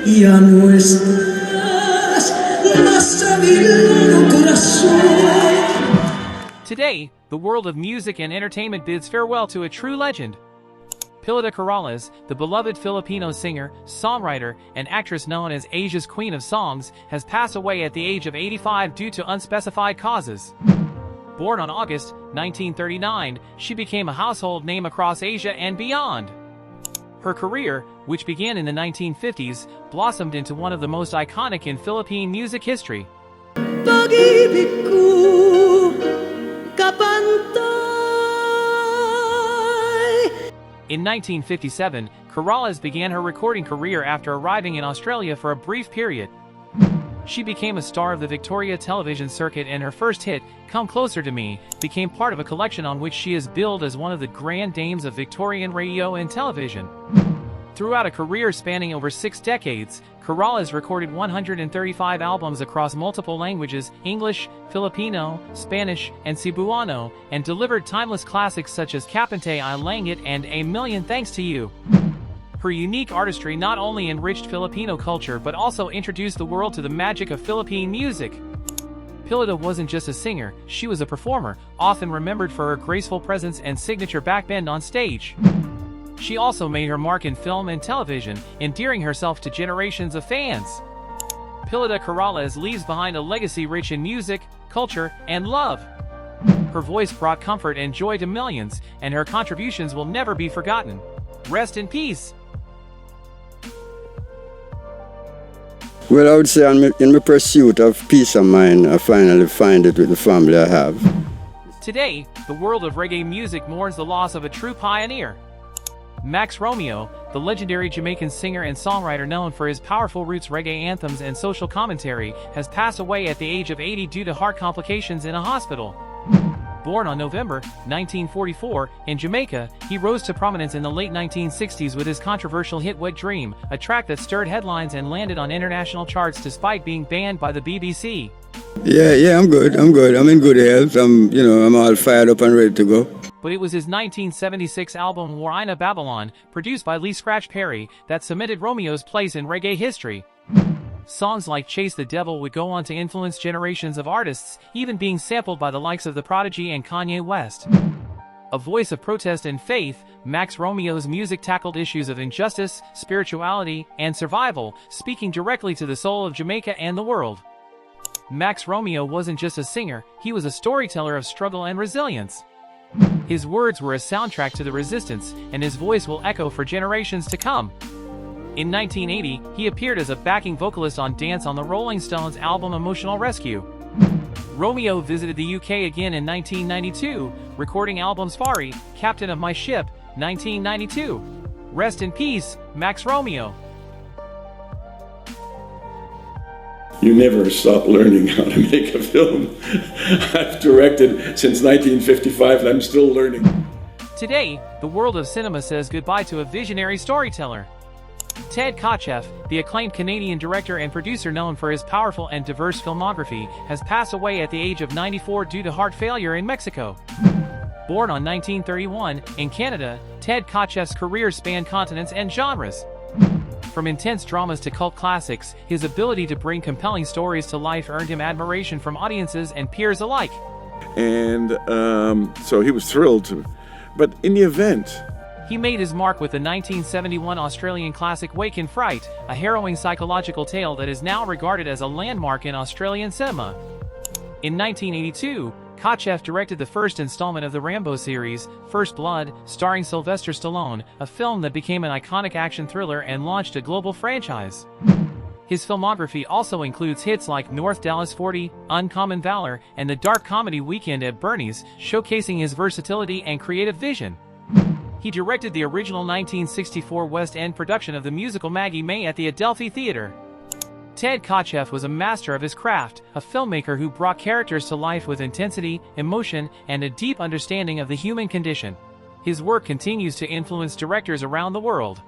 Ya no estás, nasa mi corazón. Today, the world of music and entertainment bids farewell to a true legend. Pilita Corrales, the beloved Filipino singer, songwriter, and actress known as Asia's Queen of Songs, has passed away at the age of 85 due to unspecified causes. Born on August 1939, she became a household name across Asia and beyond. Her career, which began in the 1950s, blossomed into one of the most iconic in Philippine music history. Pag-ibig ko, Kapantay. In 1957, Corrales began her recording career after arriving in Australia for a brief period. She became a star of the Victoria television circuit, and her first hit, Come Closer to Me, became part of a collection on which she is billed as one of the grand dames of Victorian radio and television. Throughout a career spanning over 6 decades, Corrales recorded 135 albums across multiple languages, English, Filipino, Spanish, and Cebuano, and delivered timeless classics such as Kapantay, Langit, and A Million Thanks to You. Her unique artistry not only enriched Filipino culture but also introduced the world to the magic of Philippine music. Pilita wasn't just a singer, she was a performer, often remembered for her graceful presence and signature backbend on stage. She also made her mark in film and television, endearing herself to generations of fans. Pilita Corrales leaves behind a legacy rich in music, culture, and love. Her voice brought comfort and joy to millions, and her contributions will never be forgotten. Rest in peace. Well, I would say in my pursuit of peace of mind, I finally find it with the family I have. Today, the world of reggae music mourns the loss of a true pioneer. Max Romeo, the legendary Jamaican singer and songwriter known for his powerful roots reggae anthems and social commentary, has passed away at the age of 80 due to heart complications in a hospital. Born on November 1944 in Jamaica, he rose to prominence in the late 1960s with his controversial hit Wet Dream, a track that stirred headlines and landed on international charts despite being banned by the BBC. Yeah, I'm good. I'm in good health. I'm all fired up and ready to go. But it was his 1976 album War Ina Babylon, produced by Lee Scratch Perry, that cemented Romeo's place in reggae history. Songs like Chase the Devil would go on to influence generations of artists, even being sampled by the likes of The Prodigy and Kanye West. A voice of protest and faith, Max Romeo's music tackled issues of injustice, spirituality, and survival, speaking directly to the soul of Jamaica and the world. Max Romeo wasn't just a singer, he was a storyteller of struggle and resilience. His words were a soundtrack to the resistance, and his voice will echo for generations to come. In 1980, he appeared as a backing vocalist on Dance on the Rolling Stones' album Emotional Rescue. Romeo visited the UK again in 1992, recording albums Fari, Captain of My Ship, 1992. Rest in peace, Max Romeo. You never stop learning how to make a film. I've directed since 1955 and I'm still learning. Today, the world of cinema says goodbye to a visionary storyteller. Ted Kotcheff, the acclaimed Canadian director and producer known for his powerful and diverse filmography, has passed away at the age of 94 due to heart failure in Mexico. Born on 1931 in Canada, Ted Kotcheff's career spanned continents and genres. From intense dramas to cult classics, his ability to bring compelling stories to life earned him admiration from audiences and peers alike. And so he was thrilled to, but in the event, he made his mark with the 1971 Australian classic Wake in Fright, a harrowing psychological tale that is now regarded as a landmark in Australian cinema. In 1982, Kotcheff directed the first installment of the Rambo series, First Blood, starring Sylvester Stallone, a film that became an iconic action thriller and launched a global franchise. His filmography also includes hits like North Dallas 40, Uncommon Valor, and the dark comedy Weekend at Bernie's, showcasing his versatility and creative vision. He directed the original 1964 West End production of the musical Maggie May at the Adelphi Theatre. Ted Kotcheff was a master of his craft, a filmmaker who brought characters to life with intensity, emotion, and a deep understanding of the human condition. His work continues to influence directors around the world.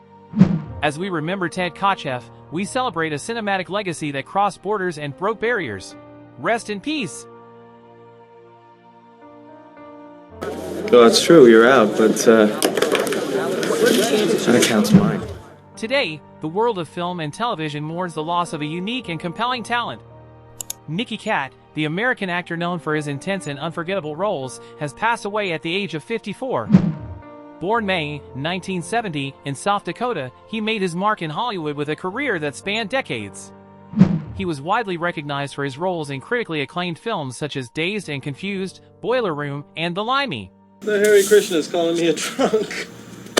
As we remember Ted Kotcheff, we celebrate a cinematic legacy that crossed borders and broke barriers. Rest in peace. Well, that's true, you're out, but that accounts mine. Today, the world of film and television mourns the loss of a unique and compelling talent. Nicky Katt, the American actor known for his intense and unforgettable roles, has passed away at the age of 54. Born May 1970 in South Dakota, he made his mark in Hollywood with a career that spanned decades. He was widely recognized for his roles in critically acclaimed films such as Dazed and Confused, Boiler Room, and The Limey. The Hare Krishna is calling me a drunk.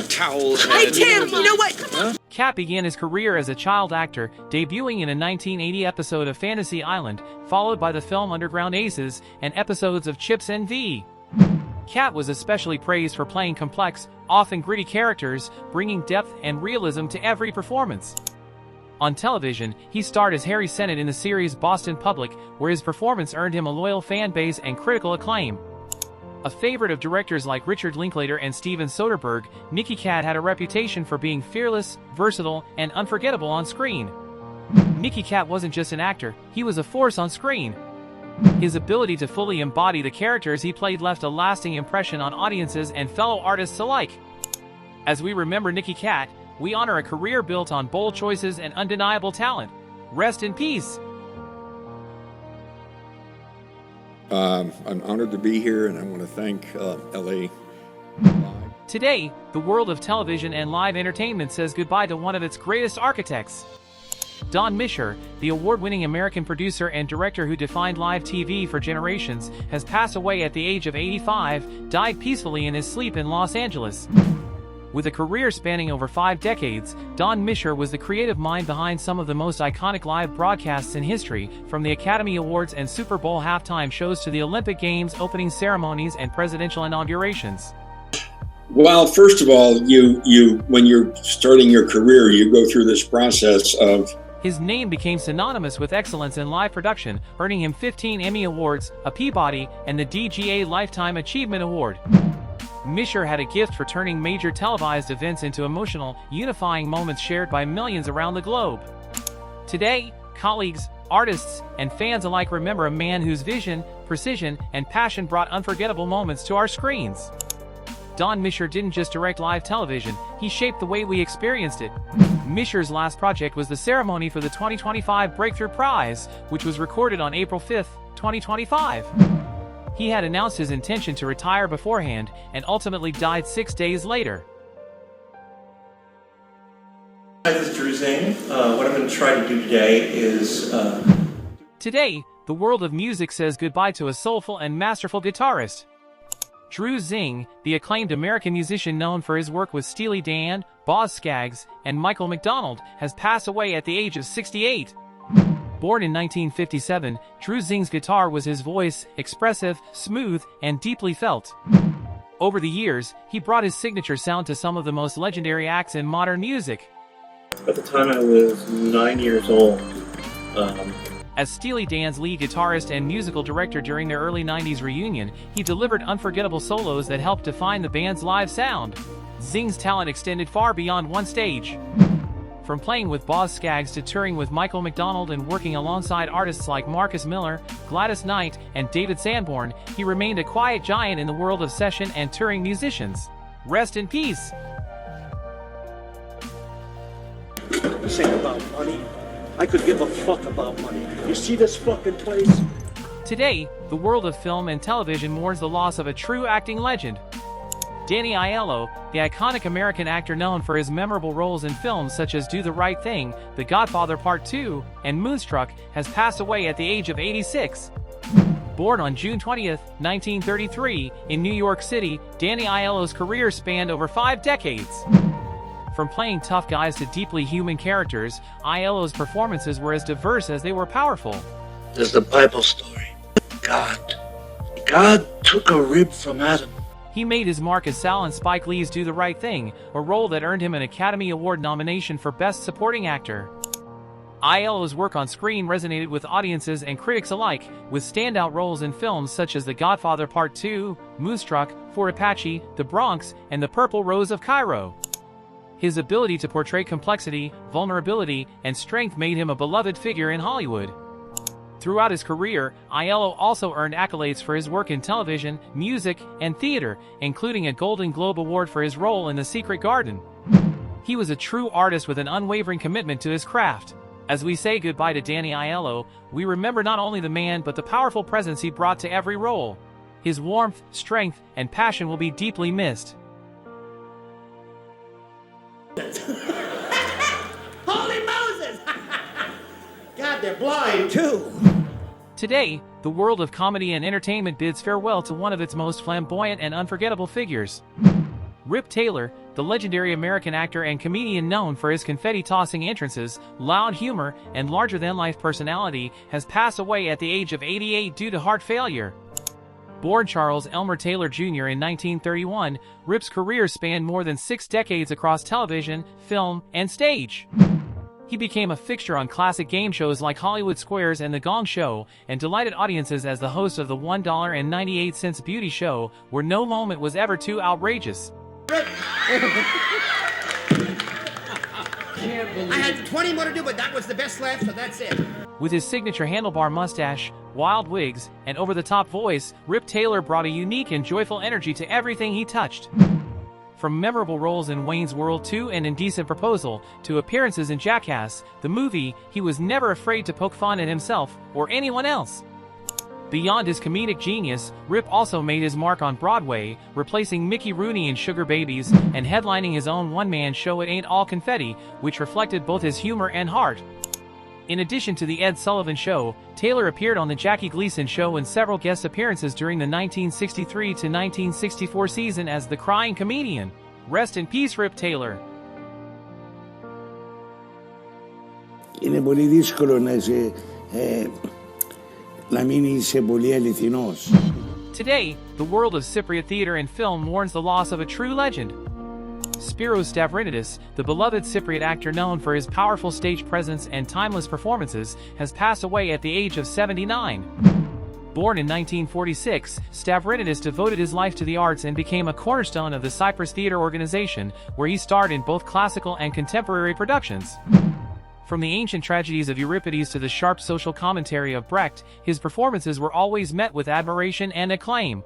Towel head. Hey, Tim, you know what? Come on. Katt began his career as a child actor, debuting in a 1980 episode of Fantasy Island, followed by the film Underground Aces and episodes of Chips and V. Katt was especially praised for playing complex, often gritty characters, bringing depth and realism to every performance. On television, he starred as Harry Sennett in the series Boston Public, where his performance earned him a loyal fan base and critical acclaim. A favorite of directors like Richard Linklater and Steven Soderbergh, Nicky Katt had a reputation for being fearless, versatile, and unforgettable on screen. Nicky Katt wasn't just an actor, he was a force on screen. His ability to fully embody the characters he played left a lasting impression on audiences and fellow artists alike. As we remember Nicky Katt, we honor a career built on bold choices and undeniable talent. Rest in peace. I'm honored to be here, and I want to thank LA. Today, the world of television and live entertainment says goodbye to one of its greatest architects. Don Mischer, the award-winning American producer and director who defined live TV for generations, has passed away at the age of 85, died peacefully in his sleep in Los Angeles. With a career spanning over 5 decades, Don Mischer was the creative mind behind some of the most iconic live broadcasts in history, from the Academy Awards and Super Bowl halftime shows to the Olympic Games opening ceremonies and presidential inaugurations. Well, first of all, you when you're starting your career, you go through this process of... His name became synonymous with excellence in live production, earning him 15 Emmy Awards, a Peabody, and the DGA Lifetime Achievement Award. Mischer had a gift for turning major televised events into emotional, unifying moments shared by millions around the globe. Today, colleagues, artists, and fans alike remember a man whose vision, precision, and passion brought unforgettable moments to our screens. Don Mischer didn't just direct live television, he shaped the way we experienced it. Mischer's last project was the ceremony for the 2025 Breakthrough Prize, which was recorded on April 5, 2025. He had announced his intention to retire beforehand and ultimately died 6 days later. Hi, this is Drew Zingg. What I'm going to try to do today is... Today, the world of music says goodbye to a soulful and masterful guitarist. Drew Zingg, the acclaimed American musician known for his work with Steely Dan, Boz Scaggs, and Michael McDonald, has passed away at the age of 68. Born in 1957, Drew Zingg's guitar was his voice, expressive, smooth, and deeply felt. Over the years, he brought his signature sound to some of the most legendary acts in modern music. At the time I was 9 years old. As Steely Dan's lead guitarist and musical director during their early 90s reunion, he delivered unforgettable solos that helped define the band's live sound. Zingg's talent extended far beyond one stage. From playing with Boz Scaggs to touring with Michael McDonald and working alongside artists like Marcus Miller, Gladys Knight, and David Sanborn, he remained a quiet giant in the world of session and touring musicians. Rest in peace. This ain't about money. I could give a fuck about money. You see this fucking place? Today, the world of film and television mourns the loss of a true acting legend. Danny Aiello, the iconic American actor known for his memorable roles in films such as Do the Right Thing, The Godfather Part 2, and Moonstruck, has passed away at the age of 86. Born on June 20, 1933, in New York City, Danny Aiello's career spanned over 5 decades. From playing tough guys to deeply human characters, Aiello's performances were as diverse as they were powerful. There's the Bible story. God took a rib from Adam. He made his mark as Sal in Spike Lee's Do the Right Thing, a role that earned him an Academy Award nomination for Best Supporting Actor. Aiello's work on screen resonated with audiences and critics alike, with standout roles in films such as The Godfather Part 2, Moonstruck, Fort Apache, The Bronx, and The Purple Rose of Cairo. His ability to portray complexity, vulnerability, and strength made him a beloved figure in Hollywood. Throughout his career, Aiello also earned accolades for his work in television, music, and theater, including a Golden Globe Award for his role in The Secret Garden. He was a true artist with an unwavering commitment to his craft. As we say goodbye to Danny Aiello, we remember not only the man but the powerful presence he brought to every role. His warmth, strength, and passion will be deeply missed. Holy Moses! God, they're blind too. Today, the world of comedy and entertainment bids farewell to one of its most flamboyant and unforgettable figures. Rip Taylor, the legendary American actor and comedian known for his confetti-tossing entrances, loud humor, and larger-than-life personality, has passed away at the age of 88 due to heart failure. Born Charles Elmer Taylor Jr. in 1931, Rip's career spanned more than 6 decades across television, film, and stage. He became a fixture on classic game shows like Hollywood Squares and The Gong Show, and delighted audiences as the host of the $1.98 beauty show, where no moment was ever too outrageous. I had 20 more to do, but that was the best laugh, so that's it. With his signature handlebar mustache, wild wigs, and over-the-top voice, Rip Taylor brought a unique and joyful energy to everything he touched. From memorable roles in Wayne's World 2 and Indecent Proposal, to appearances in Jackass, the movie, he was never afraid to poke fun at himself or anyone else. Beyond his comedic genius, Rip also made his mark on Broadway, replacing Mickey Rooney in Sugar Babies, and headlining his own one-man show It Ain't All Confetti, which reflected both his humor and heart. In addition to The Ed Sullivan Show, Taylor appeared on The Jackie Gleason Show and several guest appearances during the 1963 to 1964 season as the Crying Comedian. Rest in peace, Rip Taylor. Είναι πολύ δύσκολο να είσαι να μείνεις πολύ αληθινός. Today, the world of Cypriot theater and film mourns the loss of a true legend. Spyros Stavrinidis, the beloved Cypriot actor known for his powerful stage presence and timeless performances, has passed away at the age of 79. Born in 1946, Stavrinidis devoted his life to the arts and became a cornerstone of the Cyprus Theatre Organization, where he starred in both classical and contemporary productions. From the ancient tragedies of Euripides to the sharp social commentary of Brecht, his performances were always met with admiration and acclaim.